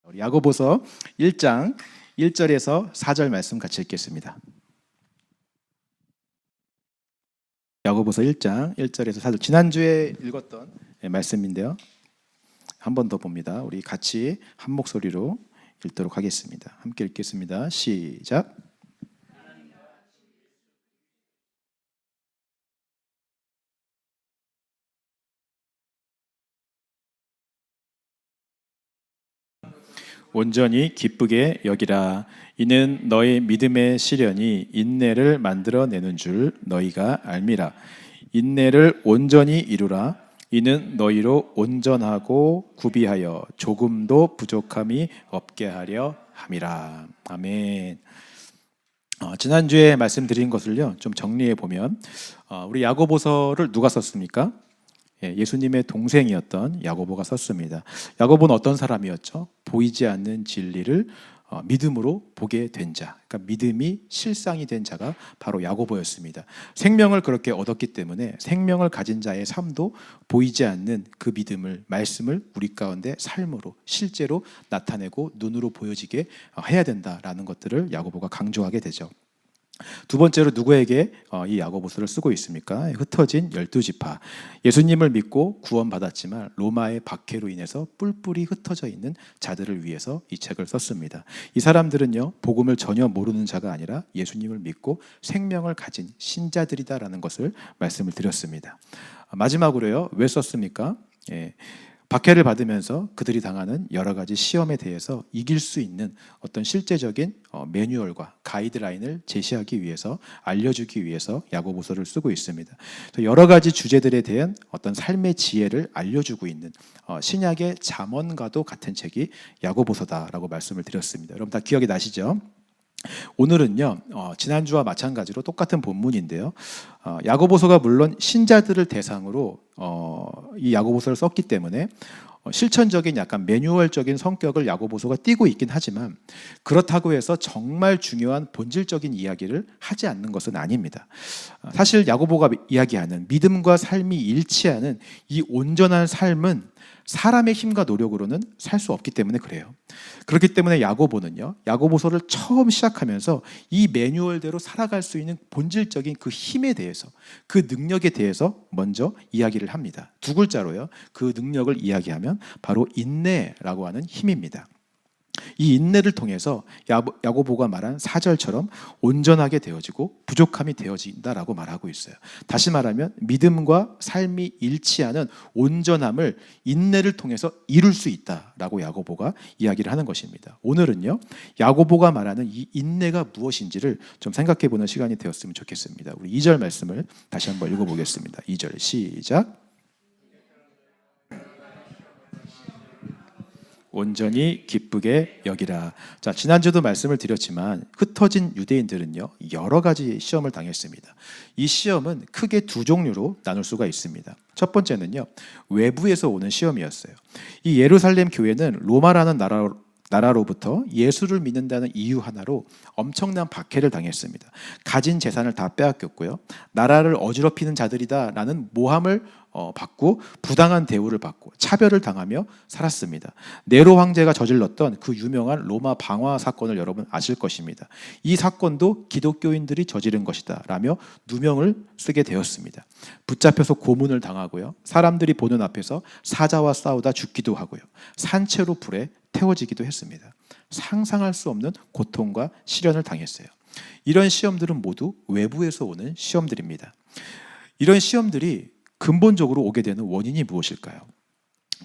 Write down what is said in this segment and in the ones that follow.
우리 야고보서 1장 1절에서 4절 말씀 같이 읽겠습니다. 야고보서 1장 1절에서 4절, 지난주에 읽었던 말씀인데요. 한 번 더 봅니다. 우리 같이 한 목소리로 읽도록 하겠습니다. 함께 읽겠습니다. 시작. 온전히 기쁘게 여기라. 이는 너희 믿음의 시련이 인내를 만들어내는 줄 너희가 알미라. 인내를 온전히 이루라. 이는 너희로 온전하고 구비하여 조금도 부족함이 없게 하려 함이라. 아멘. 지난주에 말씀드린 것을요 좀 정리해 보면, 우리 야고보서를 누가 썼습니까? 예수님의 동생이었던 야고보가 썼습니다. 야고보는 어떤 사람이었죠? 보이지 않는 진리를 믿음으로 보게 된 자, 그러니까 믿음이 실상이 된 자가 바로 야고보였습니다. 생명을 그렇게 얻었기 때문에 생명을 가진 자의 삶도 보이지 않는 그 믿음을, 말씀을 우리 가운데 삶으로 실제로 나타내고 눈으로 보여지게 해야 된다라는 것들을 야고보가 강조하게 되죠. 두 번째로 누구에게 이 야고보서를 쓰고 있습니까? 흩어진 12지파, 예수님을 믿고 구원받았지만 로마의 박해로 인해서 뿔뿔이 흩어져 있는 자들을 위해서 이 책을 썼습니다. 이 사람들은요 복음을 전혀 모르는 자가 아니라 예수님을 믿고 생명을 가진 신자들이다라는 것을 말씀을 드렸습니다. 마지막으로요, 왜 썼습니까? 박해를 받으면서 그들이 당하는 여러 가지 시험에 대해서 이길 수 있는 어떤 실제적인 매뉴얼과 가이드라인을 제시하기 위해서, 알려주기 위해서 야고보서를 쓰고 있습니다. 여러 가지 주제들에 대한 어떤 삶의 지혜를 알려주고 있는 신약의 잠언과도 같은 책이 야고보서다라고 말씀을 드렸습니다. 여러분 다 기억이 나시죠? 오늘은요 지난주와 마찬가지로 똑같은 본문인데요, 야고보서가 물론 신자들을 대상으로 이 야고보서를 썼기 때문에 실천적인 약간 매뉴얼적인 성격을 야고보서가 띠고 있긴 하지만, 그렇다고 해서 정말 중요한 본질적인 이야기를 하지 않는 것은 아닙니다. 사실 야고보가 이야기하는 믿음과 삶이 일치하는 이 온전한 삶은 사람의 힘과 노력으로는 살 수 없기 때문에 그래요. 그렇기 때문에 야고보는요, 야고보서를 처음 시작하면서 이 매뉴얼대로 살아갈 수 있는 본질적인 그 힘에 대해서, 그 능력에 대해서 먼저 이야기를 합니다. 두 글자로요, 그 능력을 이야기하면 바로 인내라고 하는 힘입니다. 이 인내를 통해서 야고보가 말한 4절처럼 온전하게 되어지고 부족함이 되어진다라고 말하고 있어요. 다시 말하면 믿음과 삶이 일치하는 온전함을 인내를 통해서 이룰 수 있다라고 야고보가 이야기를 하는 것입니다. 오늘은요, 야고보가 말하는 이 인내가 무엇인지를 좀 생각해 보는 시간이 되었으면 좋겠습니다. 우리 2절 말씀을 다시 한번 읽어보겠습니다. 2절 시작. 온전히 기쁘게 여기라. 자, 지난주도 말씀을 드렸지만 흩어진 유대인들은요 여러 가지 시험을 당했습니다. 이 시험은 크게 두 종류로 나눌 수가 있습니다. 첫 번째는요, 외부에서 오는 시험이었어요. 이 예루살렘 교회는 로마라는 나라로부터 예수를 믿는다는 이유 하나로 엄청난 박해를 당했습니다. 가진 재산을 다 빼앗겼고요, 나라를 어지럽히는 자들이다라는 모함을 받고 부당한 대우를 받고 차별을 당하며 살았습니다. 네로 황제가 저질렀던 그 유명한 로마 방화 사건을 여러분 아실 것입니다. 이 사건도 기독교인들이 저지른 것이다 라며 누명을 쓰게 되었습니다. 붙잡혀서 고문을 당하고요, 사람들이 보는 앞에서 사자와 싸우다 죽기도 하고요, 산채로 불에 태워지기도 했습니다. 상상할 수 없는 고통과 시련을 당했어요. 이런 시험들은 모두 외부에서 오는 시험들입니다. 이런 시험들이 근본적으로 오게 되는 원인이 무엇일까요?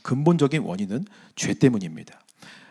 근본적인 원인은 죄 때문입니다.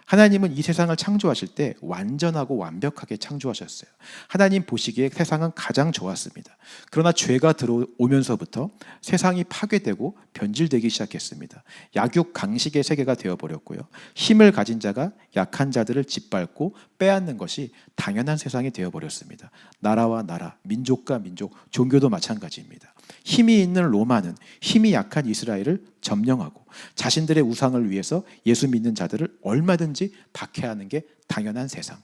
하나님은 이 세상을 창조하실 때 완전하고 완벽하게 창조하셨어요. 하나님 보시기에 세상은 가장 좋았습니다. 그러나 죄가 들어오면서부터 세상이 파괴되고 변질되기 시작했습니다. 약육강식의 세계가 되어버렸고요, 힘을 가진 자가 약한 자들을 짓밟고 빼앗는 것이 당연한 세상이 되어버렸습니다. 나라와 나라, 민족과 민족, 종교도 마찬가지입니다. 힘이 있는 로마는 힘이 약한 이스라엘을 점령하고 자신들의 우상을 위해서 예수 믿는 자들을 얼마든지 박해하는 게 당연한 세상.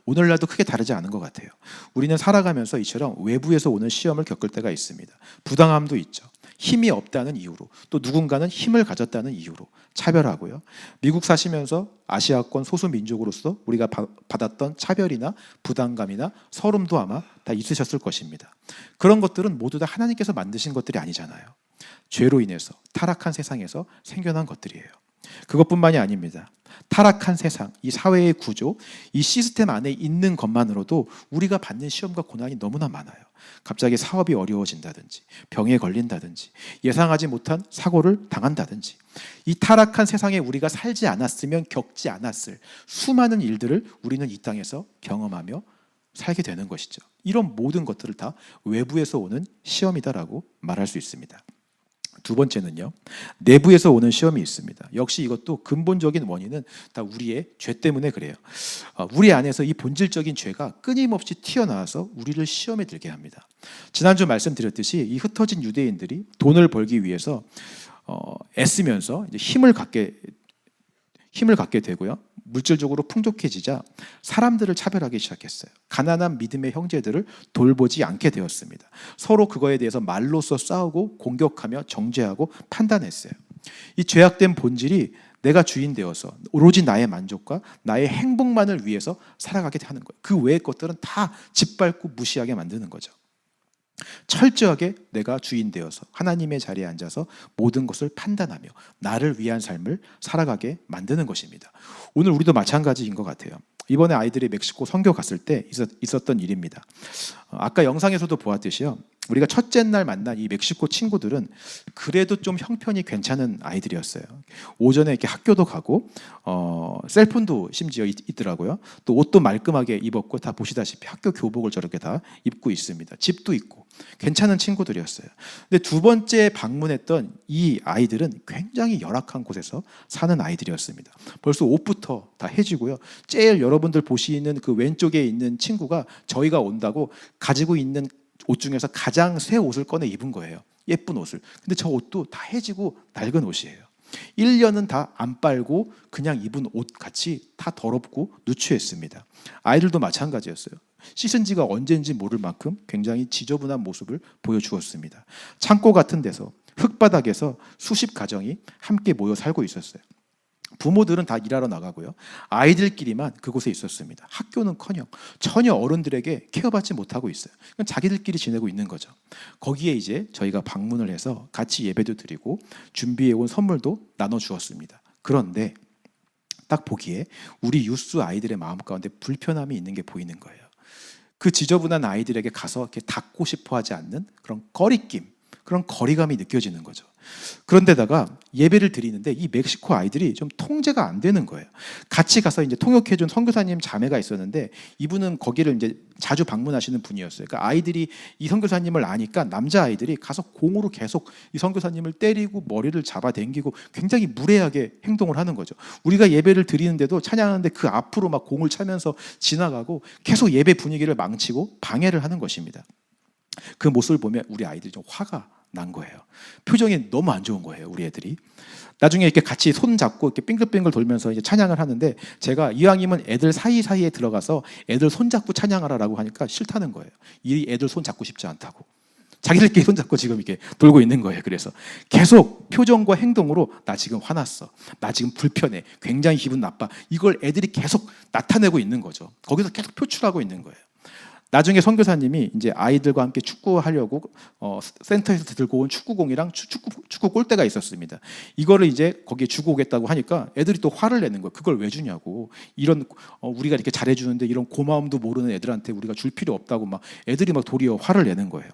오늘날도 크게 다르지 않은 것 같아요. 우리는 살아가면서 이처럼 외부에서 오는 시험을 겪을 때가 있습니다. 부당함도 있죠. 힘이 없다는 이유로, 또 누군가는 힘을 가졌다는 이유로 차별하고요. 미국 사시면서 아시아권 소수민족으로서 우리가 받았던 차별이나 부담감이나 서름도 아마 다 있으셨을 것입니다. 그런 것들은 모두 다 하나님께서 만드신 것들이 아니잖아요. 죄로 인해서 타락한 세상에서 생겨난 것들이에요. 그것뿐만이 아닙니다. 타락한 세상, 이 사회의 구조, 이 시스템 안에 있는 것만으로도 우리가 받는 시험과 고난이 너무나 많아요. 갑자기 사업이 어려워진다든지, 병에 걸린다든지, 예상하지 못한 사고를 당한다든지, 이 타락한 세상에 우리가 살지 않았으면 겪지 않았을 수많은 일들을 우리는 이 땅에서 경험하며 살게 되는 것이죠. 이런 모든 것들을 다 외부에서 오는 시험이다라고 말할 수 있습니다. 두 번째는요, 내부에서 오는 시험이 있습니다. 역시 이것도 근본적인 원인은 다 우리의 죄 때문에 그래요. 우리 안에서 이 본질적인 죄가 끊임없이 튀어나와서 우리를 시험에 들게 합니다. 지난주 말씀드렸듯이 이 흩어진 유대인들이 돈을 벌기 위해서 애쓰면서 이제 힘을 갖게 되고요. 물질적으로 풍족해지자 사람들을 차별하기 시작했어요. 가난한 믿음의 형제들을 돌보지 않게 되었습니다. 서로 그거에 대해서 말로써 싸우고 공격하며 정죄하고 판단했어요. 이 죄악된 본질이 내가 주인 되어서 오로지 나의 만족과 나의 행복만을 위해서 살아가게 하는 거예요. 그 외의 것들은 다 짓밟고 무시하게 만드는 거죠. 철저하게 내가 주인 되어서 하나님의 자리에 앉아서 모든 것을 판단하며 나를 위한 삶을 살아가게 만드는 것입니다. 오늘 우리도 마찬가지인 것 같아요. 이번에 아이들이 멕시코 선교 갔을 때 있었던 일입니다. 아까 영상에서도 보았듯이요, 우리가 첫째 날 만난 이 멕시코 친구들은 그래도 좀 형편이 괜찮은 아이들이었어요. 오전에 이렇게 학교도 가고 셀폰도 심지어 있더라고요. 또 옷도 말끔하게 입었고, 다 보시다시피 학교 교복을 저렇게 다 입고 있습니다. 집도 있고 괜찮은 친구들이었어요. 근데 두 번째 방문했던 이 아이들은 굉장히 열악한 곳에서 사는 아이들이었습니다. 벌써 옷부터 다 해지고요. 제일 여러분들 보시는 그 왼쪽에 있는 친구가 저희가 온다고 가지고 있는 옷 중에서 가장 새 옷을 꺼내 입은 거예요. 예쁜 옷을. 근데 저 옷도 다 해지고 낡은 옷이에요. 1년은 다 안 빨고 그냥 입은 옷 같이 다 더럽고 누추했습니다. 아이들도 마찬가지였어요. 씻은 지가 언제인지 모를 만큼 굉장히 지저분한 모습을 보여주었습니다. 창고 같은 데서, 흙바닥에서 수십 가정이 함께 모여 살고 있었어요. 부모들은 다 일하러 나가고요. 아이들끼리만 그곳에 있었습니다. 학교는커녕 전혀 어른들에게 케어받지 못하고 있어요. 그냥 자기들끼리 지내고 있는 거죠. 거기에 이제 저희가 방문을 해서 같이 예배도 드리고 준비해온 선물도 나눠주었습니다. 그런데 딱 보기에 우리 유스 아이들의 마음 가운데 불편함이 있는 게 보이는 거예요. 그 지저분한 아이들에게 가서 이렇게 닦고 싶어 하지 않는 그런 거리낌, 그런 거리감이 느껴지는 거죠. 그런데다가 예배를 드리는데 이 멕시코 아이들이 좀 통제가 안 되는 거예요. 같이 가서 이제 통역해준 선교사님 자매가 있었는데, 이분은 거기를 이제 자주 방문하시는 분이었어요. 그러니까 아이들이 이 선교사님을 아니까 남자 아이들이 가서 공으로 계속 이 선교사님을 때리고 머리를 잡아당기고 굉장히 무례하게 행동을 하는 거죠. 우리가 예배를 드리는데도 찬양하는데 그 앞으로 막 공을 차면서 지나가고 계속 예배 분위기를 망치고 방해를 하는 것입니다. 그 모습을 보면 우리 아이들이 좀 화가 난 거예요. 표정이 너무 안 좋은 거예요, 우리 애들이. 나중에 이렇게 같이 손 잡고 이렇게 빙글빙글 돌면서 이제 찬양을 하는데, 제가 이왕이면 애들 사이사이에 들어가서 애들 손 잡고 찬양하라라고 하니까 싫다는 거예요. 이 애들 손 잡고 싶지 않다고. 자기들끼리 손 잡고 지금 이렇게 돌고 있는 거예요. 그래서 계속 표정과 행동으로 나 지금 화났어, 나 지금 불편해, 굉장히 기분 나빠, 이걸 애들이 계속 나타내고 있는 거죠. 거기서 계속 표출하고 있는 거예요. 나중에 선교사님이 이제 아이들과 함께 축구하려고 센터에서 들고 온 축구공이랑 축구 골대가 있었습니다. 이거를 이제 거기에 주고 오겠다고 하니까 애들이 또 화를 내는 거예요. 그걸 왜 주냐고. 이런 우리가 이렇게 잘해주는데 이런 고마움도 모르는 애들한테 우리가 줄 필요 없다고 막 애들이 막 도리어 화를 내는 거예요.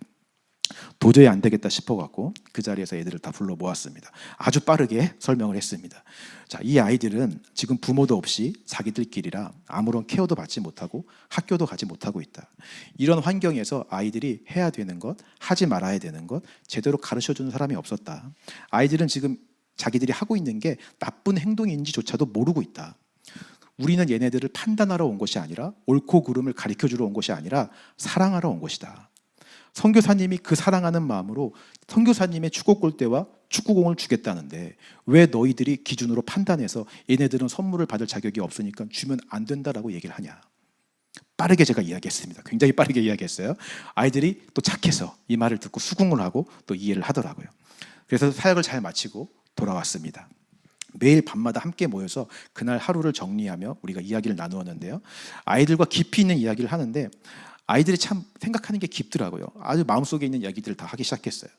도저히 안 되겠다 싶어갖고 그 자리에서 애들을 다 불러 모았습니다. 아주 빠르게 설명을 했습니다. 자, 이 아이들은 지금 부모도 없이 자기들끼리라 아무런 케어도 받지 못하고 학교도 가지 못하고 있다. 이런 환경에서 아이들이 해야 되는 것, 하지 말아야 되는 것 제대로 가르쳐주는 사람이 없었다. 아이들은 지금 자기들이 하고 있는 게 나쁜 행동인지조차도 모르고 있다. 우리는 얘네들을 판단하러 온 것이 아니라, 옳고 그름을 가르쳐주러 온 것이 아니라 사랑하러 온 것이다. 선교사님이 그 사랑하는 마음으로 선교사님의 축구골대와 축구공을 주겠다는데 왜 너희들이 기준으로 판단해서 얘네들은 선물을 받을 자격이 없으니까 주면 안 된다라고 얘기를 하냐. 빠르게 제가 이야기했습니다. 굉장히 빠르게 이야기했어요. 아이들이 또 착해서 이 말을 듣고 수긍을 하고 또 이해를 하더라고요. 그래서 사역을 잘 마치고 돌아왔습니다. 매일 밤마다 함께 모여서 그날 하루를 정리하며 우리가 이야기를 나누었는데요. 아이들과 깊이 있는 이야기를 하는데 아이들이 참 생각하는 게 깊더라고요. 아주 마음속에 있는 이야기들을 다 하기 시작했어요.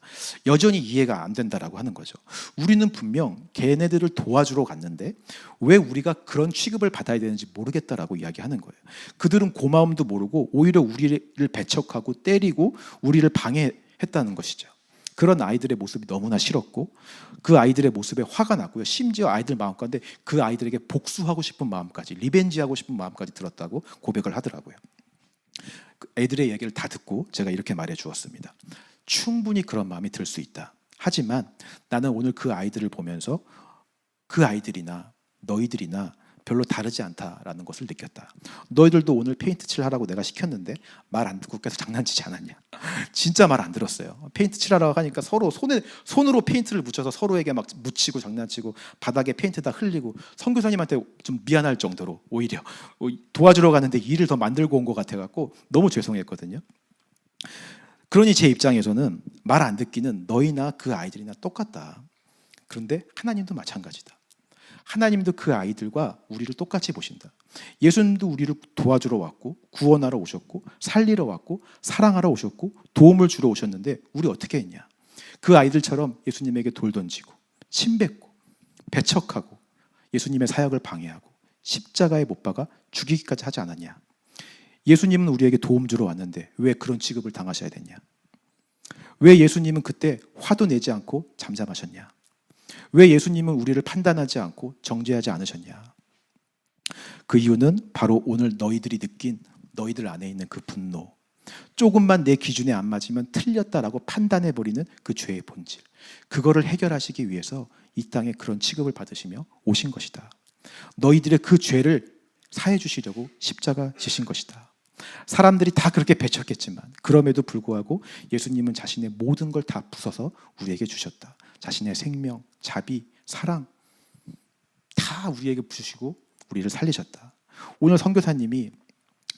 여전히 이해가 안 된다라고 하는 거죠. 우리는 분명 걔네들을 도와주러 갔는데 왜 우리가 그런 취급을 받아야 되는지 모르겠다라고 이야기하는 거예요. 그들은 고마움도 모르고 오히려 우리를 배척하고 때리고 우리를 방해했다는 것이죠. 그런 아이들의 모습이 너무나 싫었고 그 아이들의 모습에 화가 났고요. 심지어 아이들 마음 가운데 그 아이들에게 복수하고 싶은 마음까지, 리벤지하고 싶은 마음까지 들었다고 고백을 하더라고요. 애들의 얘기를 다 듣고 제가 이렇게 말해 주었습니다. 충분히 그런 마음이 들 수 있다. 하지만 나는 오늘 그 아이들을 보면서 그 아이들이나 너희들이나 별로 다르지 않다라는 것을 느꼈다. 너희들도 오늘 페인트 칠하라고 내가 시켰는데 말 안 듣고 계속 장난치지 않았냐. 진짜 말 안 들었어요. 페인트 칠하라고 하니까 서로 손으로 페인트를 묻혀서 서로에게 막 묻히고 장난치고 바닥에 페인트 다 흘리고 선교사님한테 좀 미안할 정도로 오히려 도와주러 가는데 일을 더 만들고 온 것 같아갖고 너무 죄송했거든요. 그러니 제 입장에서는 말 안 듣기는 너희나 그 아이들이나 똑같다. 그런데 하나님도 마찬가지다. 하나님도 그 아이들과 우리를 똑같이 보신다. 예수님도 우리를 도와주러 왔고 구원하러 오셨고 살리러 왔고 사랑하러 오셨고 도움을 주러 오셨는데 우리 어떻게 했냐? 그 아이들처럼 예수님에게 돌 던지고 침 뱉고 배척하고 예수님의 사역을 방해하고 십자가에 못 박아 죽이기까지 하지 않았냐? 예수님은 우리에게 도움 주러 왔는데 왜 그런 취급을 당하셔야 됐냐? 왜 예수님은 그때 화도 내지 않고 잠잠하셨냐? 왜 예수님은 우리를 판단하지 않고 정죄하지 않으셨냐? 그 이유는 바로 오늘 너희들이 느낀 너희들 안에 있는 그 분노, 조금만 내 기준에 안 맞으면 틀렸다라고 판단해버리는 그 죄의 본질, 그거를 해결하시기 위해서 이 땅에 그런 취급을 받으시며 오신 것이다. 너희들의 그 죄를 사해 주시려고 십자가 지신 것이다. 사람들이 다 그렇게 배척했지만 그럼에도 불구하고 예수님은 자신의 모든 걸 다 부숴서 우리에게 주셨다. 자신의 생명, 자비, 사랑 다 우리에게 주시고 우리를 살리셨다. 오늘 선교사님이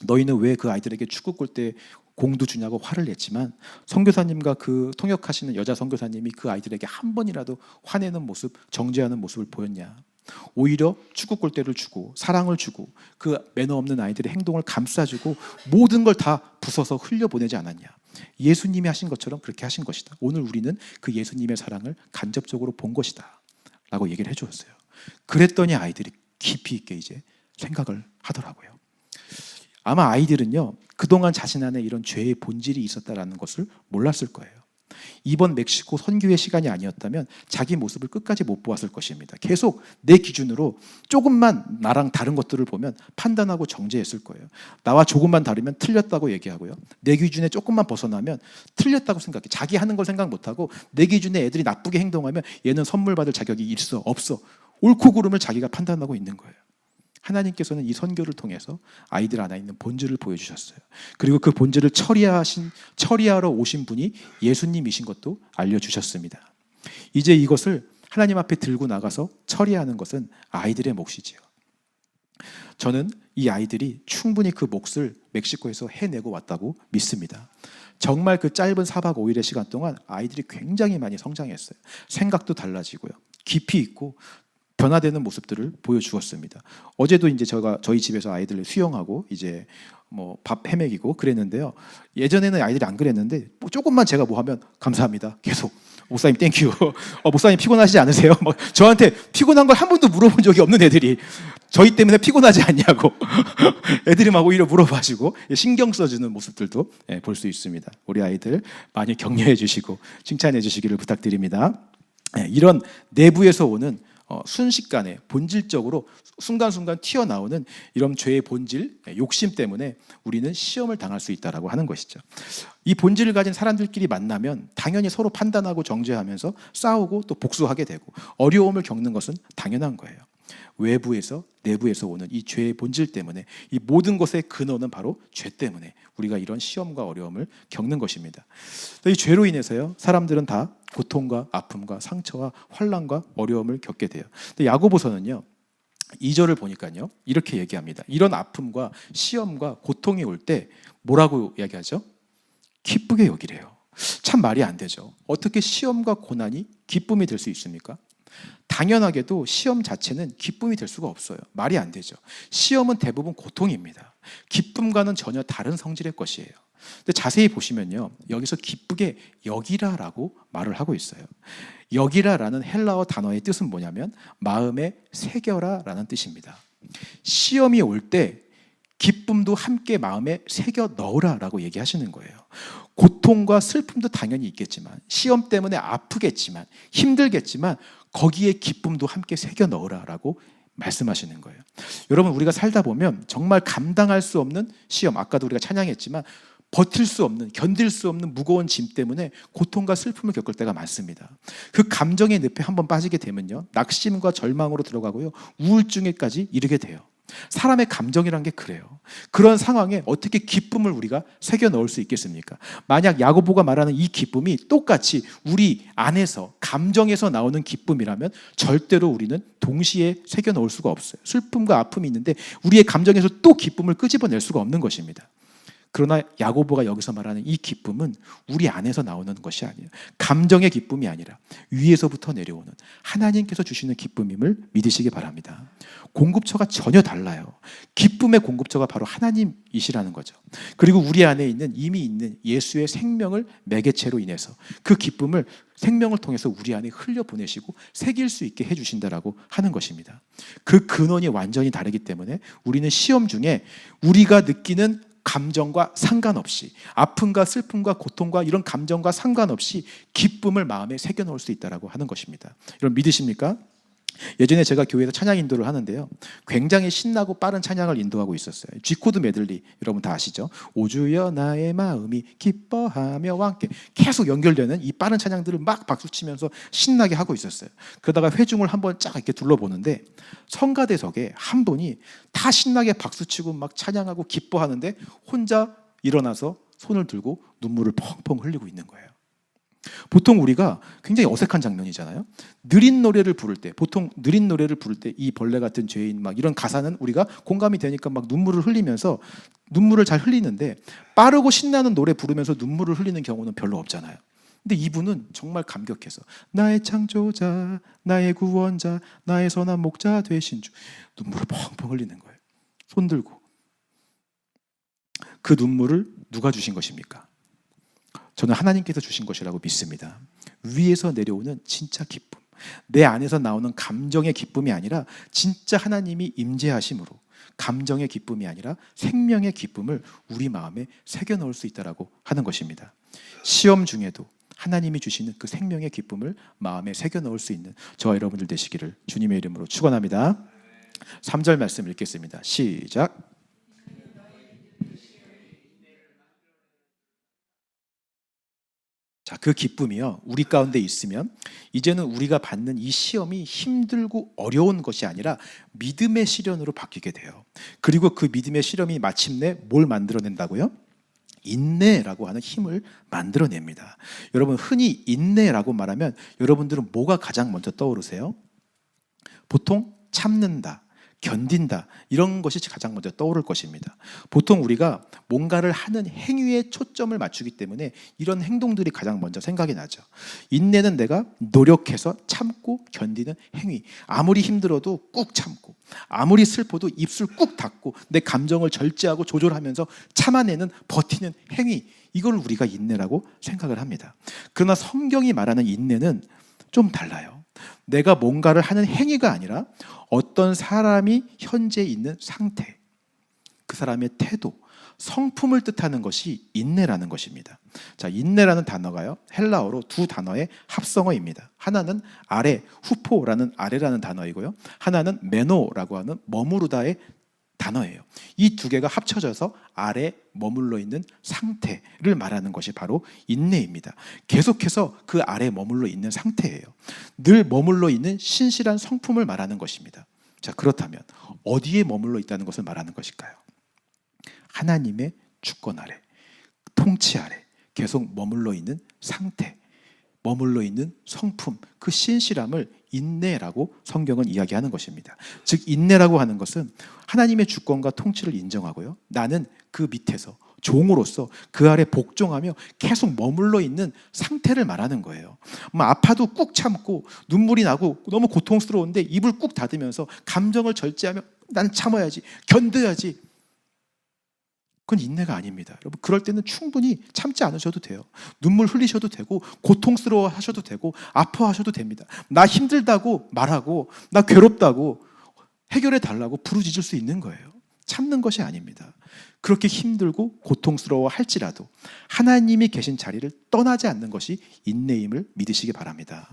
너희는 왜 그 아이들에게 축구 골 때 공도 주냐고 화를 냈지만 선교사님과 그 통역하시는 여자 선교사님이 그 아이들에게 한 번이라도 화내는 모습, 정죄하는 모습을 보였냐? 오히려 축구 골대를 주고 사랑을 주고 그 매너 없는 아이들의 행동을 감싸주고 모든 걸 다 부숴서 흘려보내지 않았냐? 예수님이 하신 것처럼 그렇게 하신 것이다. 오늘 우리는 그 예수님의 사랑을 간접적으로 본 것이다 라고 얘기를 해주었어요. 그랬더니 아이들이 깊이 있게 이제 생각을 하더라고요. 아마 아이들은요 그동안 자신 안에 이런 죄의 본질이 있었다라는 것을 몰랐을 거예요. 이번 멕시코 선교의 시간이 아니었다면 자기 모습을 끝까지 못 보았을 것입니다. 계속 내 기준으로 조금만 나랑 다른 것들을 보면 판단하고 정죄했을 거예요. 나와 조금만 다르면 틀렸다고 얘기하고요. 내 기준에 조금만 벗어나면 틀렸다고 생각해. 자기 하는 걸 생각 못하고 내 기준에 애들이 나쁘게 행동하면 얘는 선물 받을 자격이 있어 없어 옳고 그름을 자기가 판단하고 있는 거예요. 하나님께서는 이 선교를 통해서 아이들 안에 있는 본질을 보여주셨어요. 그리고 그 본질을 처리하러 오신 분이 예수님이신 것도 알려주셨습니다. 이제 이것을 하나님 앞에 들고 나가서 처리하는 것은 아이들의 몫이지요. 저는 이 아이들이 충분히 그 몫을 멕시코에서 해내고 왔다고 믿습니다. 정말 그 짧은 4박 5일의 시간 동안 아이들이 굉장히 많이 성장했어요. 생각도 달라지고요. 깊이 있고 변화되는 모습들을 보여주었습니다. 어제도 이제 저희 집에서 아이들 수영하고 이제 뭐 밥 헤매기고 그랬는데요. 예전에는 아이들이 안 그랬는데 조금만 제가 뭐 하면 감사합니다. 계속 목사님 땡큐. 목사님 피곤하시지 않으세요? 막 저한테 피곤한 걸 한 번도 물어본 적이 없는 애들이 저희 때문에 피곤하지 않냐고 애들이 막 오히려 물어봐주고 신경 써주는 모습들도 볼 수 있습니다. 우리 아이들 많이 격려해 주시고 칭찬해 주시기를 부탁드립니다. 이런 내부에서 오는 순식간에 본질적으로 순간순간 튀어나오는 이런 죄의 본질, 욕심 때문에 우리는 시험을 당할 수 있다라고 하는 것이죠. 이 본질을 가진 사람들끼리 만나면 당연히 서로 판단하고 정죄하면서 싸우고 또 복수하게 되고 어려움을 겪는 것은 당연한 거예요. 외부에서 내부에서 오는 이 죄의 본질 때문에 이 모든 것의 근원은 바로 죄 때문에 우리가 이런 시험과 어려움을 겪는 것입니다. 이 죄로 인해서요 사람들은 다 고통과 아픔과 상처와 환난과 어려움을 겪게 돼요. 근데 야고보서는요 2절을 보니까요 이렇게 얘기합니다. 이런 아픔과 시험과 고통이 올 때 뭐라고 이야기하죠? 기쁘게 여기래요. 참 말이 안 되죠. 어떻게 시험과 고난이 기쁨이 될 수 있습니까? 당연하게도 시험 자체는 기쁨이 될 수가 없어요. 말이 안 되죠. 시험은 대부분 고통입니다. 기쁨과는 전혀 다른 성질의 것이에요. 근데 자세히 보시면요, 여기서 기쁘게 여기라라고 말을 하고 있어요. 여기라라는 헬라어 단어의 뜻은 뭐냐면 마음에 새겨라라는 뜻입니다. 시험이 올 때 기쁨도 함께 마음에 새겨 넣으라라고 얘기하시는 거예요. 고통과 슬픔도 당연히 있겠지만, 시험 때문에 아프겠지만, 힘들겠지만 거기에 기쁨도 함께 새겨 넣으라라고 말씀하시는 거예요. 여러분, 우리가 살다 보면 정말 감당할 수 없는 시험, 아까도 우리가 찬양했지만 버틸 수 없는, 견딜 수 없는 무거운 짐 때문에 고통과 슬픔을 겪을 때가 많습니다. 그 감정의 늪에 한번 빠지게 되면요, 낙심과 절망으로 들어가고요, 우울증에까지 이르게 돼요. 사람의 감정이란 게 그래요. 그런 상황에 어떻게 기쁨을 우리가 새겨 넣을 수 있겠습니까? 만약 야고보가 말하는 이 기쁨이 똑같이 우리 안에서, 감정에서 나오는 기쁨이라면 절대로 우리는 동시에 새겨 넣을 수가 없어요. 슬픔과 아픔이 있는데 우리의 감정에서 또 기쁨을 끄집어낼 수가 없는 것입니다. 그러나 야고보가 여기서 말하는 이 기쁨은 우리 안에서 나오는 것이 아니에요. 감정의 기쁨이 아니라 위에서부터 내려오는 하나님께서 주시는 기쁨임을 믿으시기 바랍니다. 공급처가 전혀 달라요. 기쁨의 공급처가 바로 하나님이시라는 거죠. 그리고 우리 안에 있는, 이미 있는 예수의 생명을 매개체로 인해서 그 기쁨을 생명을 통해서 우리 안에 흘려보내시고 새길 수 있게 해주신다라고 하는 것입니다. 그 근원이 완전히 다르기 때문에 우리는 시험 중에 우리가 느끼는 감정과 상관없이, 아픔과 슬픔과 고통과 이런 감정과 상관없이 기쁨을 마음에 새겨 놓을 수 있다라고 하는 것입니다. 여러분, 믿으십니까? 예전에 제가 교회에서 찬양 인도를 하는데요, 굉장히 신나고 빠른 찬양을 인도하고 있었어요. G코드 메들리, 여러분 다 아시죠? 오주여 나의 마음이 기뻐하며 함께, 계속 연결되는 이 빠른 찬양들을 막 박수치면서 신나게 하고 있었어요. 그러다가 회중을 한번 쫙 이렇게 둘러보는데 성가대석에 한 분이 다 신나게 박수치고 막 찬양하고 기뻐하는데 혼자 일어나서 손을 들고 눈물을 펑펑 흘리고 있는 거예요. 보통 우리가 굉장히 어색한 장면이잖아요. 느린 노래를 부를 때, 보통 느린 노래를 부를 때 이 벌레 같은 죄인 막 이런 가사는 우리가 공감이 되니까 막 눈물을 흘리면서 눈물을 잘 흘리는데, 빠르고 신나는 노래 부르면서 눈물을 흘리는 경우는 별로 없잖아요. 근데 이분은 정말 감격해서 나의 창조자, 나의 구원자, 나의 선한 목자 되신 주, 눈물을 펑펑 흘리는 거예요. 손 들고. 그 눈물을 누가 주신 것입니까? 저는 하나님께서 주신 것이라고 믿습니다. 위에서 내려오는 진짜 기쁨, 내 안에서 나오는 감정의 기쁨이 아니라 진짜 하나님이 임재하심으로 감정의 기쁨이 아니라 생명의 기쁨을 우리 마음에 새겨 넣을 수 있다라고 하는 것입니다. 시험 중에도 하나님이 주시는 그 생명의 기쁨을 마음에 새겨 넣을 수 있는 저와 여러분들 되시기를 주님의 이름으로 축원합니다. 3절 말씀 읽겠습니다. 시작. 자, 그 기쁨이요, 우리 가운데 있으면 이제는 우리가 받는 이 시험이 힘들고 어려운 것이 아니라 믿음의 시련으로 바뀌게 돼요. 그리고 그 믿음의 시련이 마침내 뭘 만들어낸다고요? 인내라고 하는 힘을 만들어냅니다. 여러분, 흔히 인내라고 말하면 여러분들은 뭐가 가장 먼저 떠오르세요? 보통 참는다, 견딘다, 이런 것이 가장 먼저 떠오를 것입니다. 보통 우리가 뭔가를 하는 행위에 초점을 맞추기 때문에 이런 행동들이 가장 먼저 생각이 나죠. 인내는 내가 노력해서 참고 견디는 행위, 아무리 힘들어도 꾹 참고, 아무리 슬퍼도 입술 꾹 닫고 내 감정을 절제하고 조절하면서 참아내는, 버티는 행위, 이걸 우리가 인내라고 생각을 합니다. 그러나 성경이 말하는 인내는 좀 달라요. 내가 뭔가를 하는 행위가 아니라 어떤 사람이 현재 있는 상태, 그 사람의 태도, 성품을 뜻하는 것이 인내라는 것입니다. 자, 인내라는 단어가요, 헬라어로 두 단어의 합성어입니다. 하나는 아레, 후포라는 아레라는 단어이고요, 하나는 메노라고 하는 머무르다의 단어예요. 이 두 개가 합쳐져서 아래 머물러 있는 상태를 말하는 것이 바로 인내입니다. 계속해서 그 아래 머물러 있는 상태예요. 늘 머물러 있는 신실한 성품을 말하는 것입니다. 자, 그렇다면 어디에 머물러 있다는 것을 말하는 것일까요? 하나님의 주권 아래, 통치 아래 계속 머물러 있는 상태, 머물러 있는 성품, 그 신실함을 인내라고 성경은 이야기하는 것입니다. 즉, 인내라고 하는 것은 하나님의 주권과 통치를 인정하고요, 나는 그 밑에서 종으로서 그 아래 복종하며 계속 머물러 있는 상태를 말하는 거예요. 아파도 꾹 참고 눈물이 나고 너무 고통스러운데 입을 꾹 닫으면서 감정을 절제하며 난 참아야지, 견뎌야지. 그건 인내가 아닙니다. 여러분, 그럴 때는 충분히 참지 않으셔도 돼요. 눈물 흘리셔도 되고 고통스러워 하셔도 되고 아파하셔도 됩니다. 나 힘들다고 말하고 나 괴롭다고 해결해 달라고 부르짖을 수 있는 거예요. 참는 것이 아닙니다. 그렇게 힘들고 고통스러워 할지라도 하나님이 계신 자리를 떠나지 않는 것이 인내임을 믿으시기 바랍니다.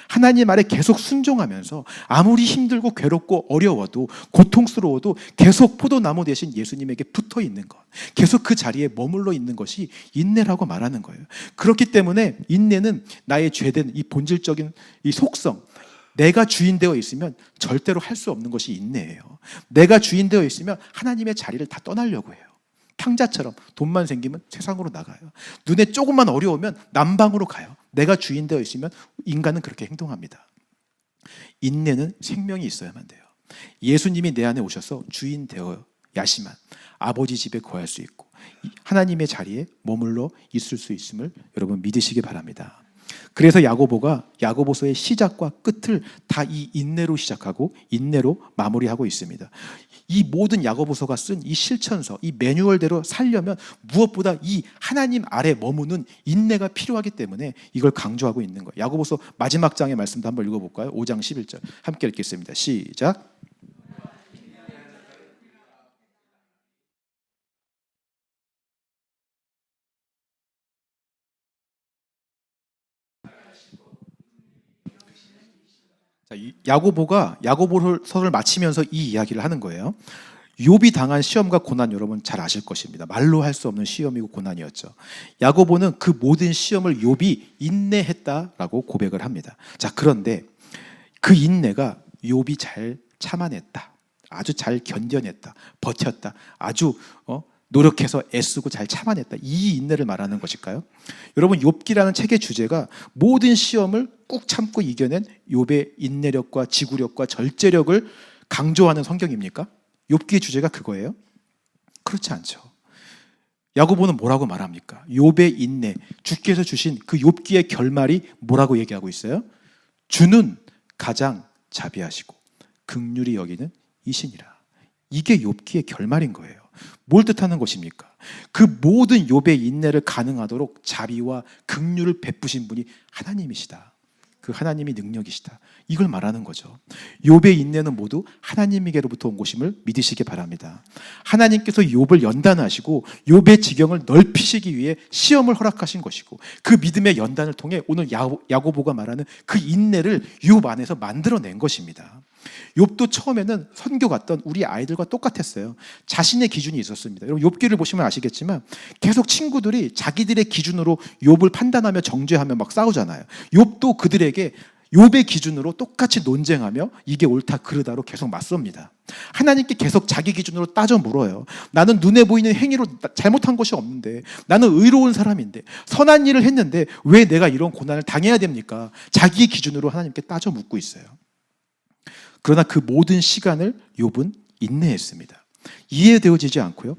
하나님 아래 계속 순종하면서 아무리 힘들고 괴롭고 어려워도 고통스러워도 계속 포도나무 대신 예수님에게 붙어 있는 것, 계속 그 자리에 머물러 있는 것이 인내라고 말하는 거예요. 그렇기 때문에 인내는 나의 죄된 이 본질적인 이 속성, 내가 주인 되어 있으면 절대로 할 수 없는 것이 인내예요. 내가 주인 되어 있으면 하나님의 자리를 다 떠나려고 해요. 탕자처럼 돈만 생기면 세상으로 나가요. 눈에 조금만 어려우면 남방으로 가요. 내가 주인 되어 있으면 인간은 그렇게 행동합니다. 인내는 생명이 있어야만 돼요. 예수님이 내 안에 오셔서 주인 되어야지만 아버지 집에 거할 수 있고 하나님의 자리에 머물러 있을 수 있음을 여러분 믿으시기 바랍니다. 그래서 야고보가 야고보서의 시작과 끝을 다 이 인내로 시작하고 인내로 마무리하고 있습니다. 이 모든 야고보서가 쓴 이 실천서, 이 매뉴얼대로 살려면 무엇보다 이 하나님 아래 머무는 인내가 필요하기 때문에 이걸 강조하고 있는 거예요. 야고보서 마지막 장의 말씀도 한번 읽어볼까요? 5장 11절 함께 읽겠습니다. 시작. 야고보가 야고보서를 마치면서 이 이야기를 하는 거예요. 욥이 당한 시험과 고난 여러분 잘 아실 것입니다. 말로 할 수 없는 시험이고 고난이었죠. 야고보는 그 모든 시험을 욥이 인내했다라고 고백을 합니다. 자, 그런데 그 인내가 욥이 잘 참아냈다, 아주 잘 견뎌냈다, 버텼다, 아주 노력해서 애쓰고 잘 참아냈다, 이 인내를 말하는 것일까요? 여러분, 욥기라는 책의 주제가 모든 시험을 꾹 참고 이겨낸 욥의 인내력과 지구력과 절제력을 강조하는 성경입니까? 욥기의 주제가 그거예요? 그렇지 않죠. 야고보는 뭐라고 말합니까? 욥의 인내, 주께서 주신 그 욥기의 결말이 뭐라고 얘기하고 있어요? 주는 가장 자비하시고 긍휼히 여기는 이시니라. 이게 욥기의 결말인 거예요. 뭘 뜻하는 것입니까? 그 모든 욥의 인내를 가능하도록 자비와 긍휼을 베푸신 분이 하나님이시다. 그 하나님이 능력이시다. 이걸 말하는 거죠. 욥의 인내는 모두 하나님에게로부터 온 것임을 믿으시기 바랍니다. 하나님께서 욥을 연단하시고 욥의 지경을 넓히시기 위해 시험을 허락하신 것이고 그 믿음의 연단을 통해 오늘 야고보가 말하는 그 인내를 욥 안에서 만들어낸 것입니다. 욥도 처음에는 선교 갔던 우리 아이들과 똑같았어요. 자신의 기준이 있었습니다. 여러분, 욥기를 보시면 아시겠지만 계속 친구들이 자기들의 기준으로 욥을 판단하며 정죄하며 막 싸우잖아요. 욥도 그들에게 욥의 기준으로 똑같이 논쟁하며 이게 옳다 그르다로 계속 맞섭니다. 하나님께 계속 자기 기준으로 따져 물어요. 나는 눈에 보이는 행위로 잘못한 것이 없는데, 나는 의로운 사람인데, 선한 일을 했는데 왜 내가 이런 고난을 당해야 됩니까? 자기의 기준으로 하나님께 따져 묻고 있어요. 그러나 그 모든 시간을 욥은 인내했습니다. 이해되어지지 않고요,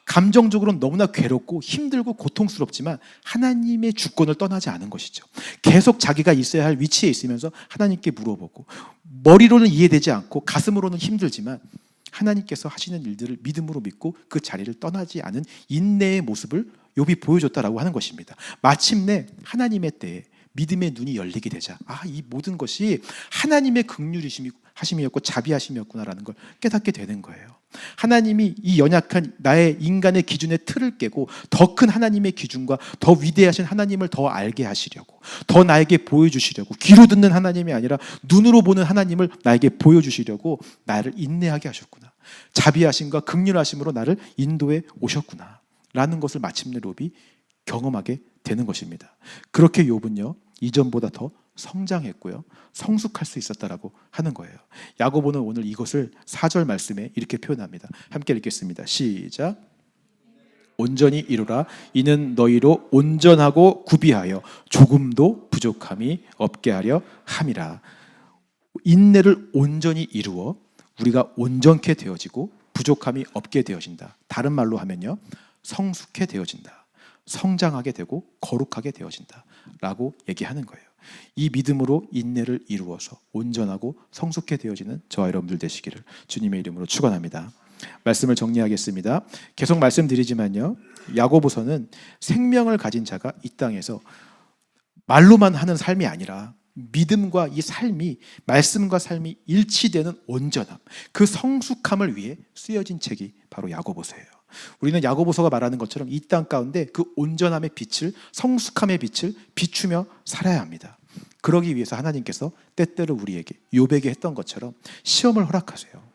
감정적으로는 너무나 괴롭고 힘들고 고통스럽지만 하나님의 주권을 떠나지 않은 것이죠. 계속 자기가 있어야 할 위치에 있으면서 하나님께 물어보고, 머리로는 이해되지 않고 가슴으로는 힘들지만 하나님께서 하시는 일들을 믿음으로 믿고 그 자리를 떠나지 않은 인내의 모습을 욥이 보여줬다라고 하는 것입니다. 마침내 하나님의 때에 믿음의 눈이 열리게 되자, 이 모든 것이 하나님의 긍휼하심이었고 자비하심이었구나라는 걸 깨닫게 되는 거예요. 하나님이 이 연약한 나의 인간의 기준의 틀을 깨고 더 큰 하나님의 기준과 더 위대하신 하나님을 더 알게 하시려고, 더 나에게 보여주시려고, 귀로 듣는 하나님이 아니라 눈으로 보는 하나님을 나에게 보여주시려고 나를 인내하게 하셨구나, 자비하심과 긍휼하심으로 나를 인도해 오셨구나 라는 것을 마침내 욥이 경험하게 되는 것입니다. 그렇게 욥은요, 이전보다 더 성장했고요, 성숙할 수 있었다라고 하는 거예요. 야고보는 오늘 이것을 4절 말씀에 이렇게 표현합니다. 함께 읽겠습니다. 시작. 온전히 이루라. 이는 너희로 온전하고 구비하여 조금도 부족함이 없게 하려 함이라. 인내를 온전히 이루어 우리가 온전케 되어지고 부족함이 없게 되어진다. 다른 말로 하면요, 성숙해 되어진다. 성장하게 되고 거룩하게 되어진다 라고 얘기하는 거예요. 이 믿음으로 인내를 이루어서 온전하고 성숙해 되어지는 저와 여러분들 되시기를 주님의 이름으로 축원합니다. 말씀을 정리하겠습니다. 계속 말씀드리지만요, 야고보서는 생명을 가진 자가 이 땅에서 말로만 하는 삶이 아니라 믿음과 이 삶이, 말씀과 삶이 일치되는 온전함, 그 성숙함을 위해 쓰여진 책이 바로 야고보서예요. 우리는 야고보서가 말하는 것처럼 이 땅 가운데 그 온전함의 빛을, 성숙함의 빛을 비추며 살아야 합니다. 그러기 위해서 하나님께서 때때로 우리에게, 욥에게 했던 것처럼 시험을 허락하세요.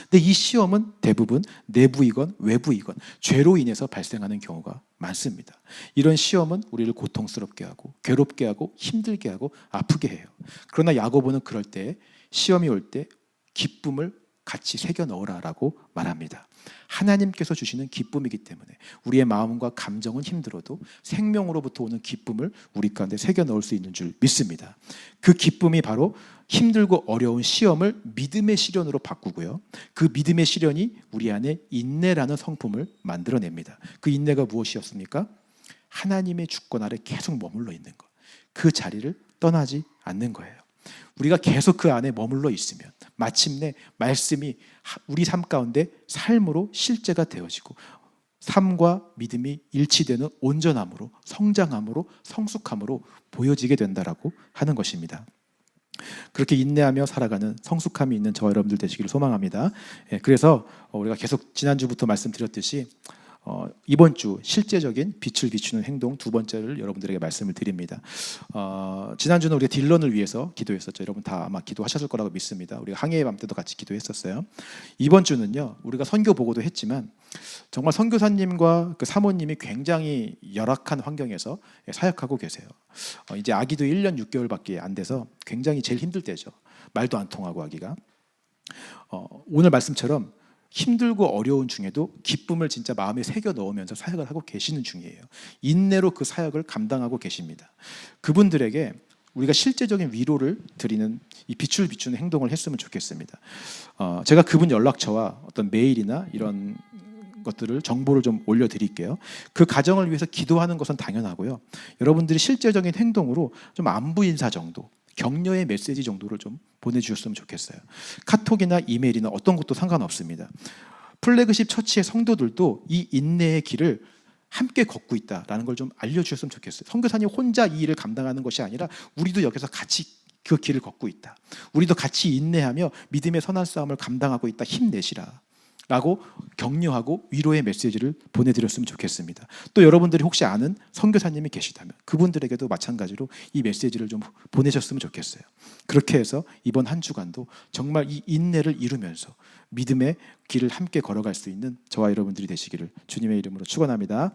근데 이 시험은 대부분 내부이건 외부이건 죄로 인해서 발생하는 경우가 많습니다. 이런 시험은 우리를 고통스럽게 하고 괴롭게 하고 힘들게 하고 아프게 해요. 그러나 야고보는 그럴 때, 시험이 올 때 기쁨을 같이 새겨 넣으라라고 말합니다. 하나님께서 주시는 기쁨이기 때문에 우리의 마음과 감정은 힘들어도 생명으로부터 오는 기쁨을 우리 가운데 새겨 넣을 수 있는 줄 믿습니다. 그 기쁨이 바로 힘들고 어려운 시험을 믿음의 시련으로 바꾸고요, 그 믿음의 시련이 우리 안에 인내라는 성품을 만들어냅니다. 그 인내가 무엇이었습니까? 하나님의 주권 아래 계속 머물러 있는 것, 그 자리를 떠나지 않는 거예요. 우리가 계속 그 안에 머물러 있으면 마침내 말씀이 우리 삶 가운데 삶으로 실제가 되어지고 삶과 믿음이 일치되는 온전함으로, 성장함으로, 성숙함으로 보여지게 된다라고 하는 것입니다. 그렇게 인내하며 살아가는 성숙함이 있는 저와 여러분들 되시기를 소망합니다. 그래서 우리가 계속 지난주부터 말씀드렸듯이 이번 주 실제적인 빛을 비추는 행동 두 번째를 여러분들에게 말씀을 드립니다. 지난주는 우리가 딜런을 위해서 기도했었죠. 여러분 다 아마 기도하셨을 거라고 믿습니다. 우리가 항해의 밤 때도 같이 기도했었어요. 이번 주는요, 우리가 선교 보고도 했지만 정말 선교사님과 그 사모님이 굉장히 열악한 환경에서 사역하고 계세요. 이제 아기도 1년 6개월밖에 안 돼서 굉장히 제일 힘들 때죠. 말도 안 통하고 아기가. 오늘 말씀처럼 힘들고 어려운 중에도 기쁨을 진짜 마음에 새겨 넣으면서 사역을 하고 계시는 중이에요. 인내로 그 사역을 감당하고 계십니다. 그분들에게 우리가 실제적인 위로를 드리는 이 빛을 비추는 행동을 했으면 좋겠습니다. 제가 그분 연락처와 어떤 메일이나 이런 것들을 정보를 좀 올려드릴게요. 그 가정을 위해서 기도하는 것은 당연하고요, 여러분들이 실제적인 행동으로 좀 안부 인사 정도, 격려의 메시지 정도를 좀 보내주셨으면 좋겠어요. 카톡이나 이메일이나 어떤 것도 상관없습니다. 플래그십 처치의 성도들도 이 인내의 길을 함께 걷고 있다라는 걸 좀 알려주셨으면 좋겠어요. 선교사님 혼자 이 일을 감당하는 것이 아니라 우리도 여기서 같이 그 길을 걷고 있다, 우리도 같이 인내하며 믿음의 선한 싸움을 감당하고 있다, 힘내시라 라고 격려하고 위로의 메시지를 보내드렸으면 좋겠습니다. 또 여러분들이 혹시 아는 선교사님이 계시다면 그분들에게도 마찬가지로 이 메시지를 좀 보내셨으면 좋겠어요. 그렇게 해서 이번 한 주간도 정말 이 인내를 이루면서 믿음의 길을 함께 걸어갈 수 있는 저와 여러분들이 되시기를 주님의 이름으로 축원합니다.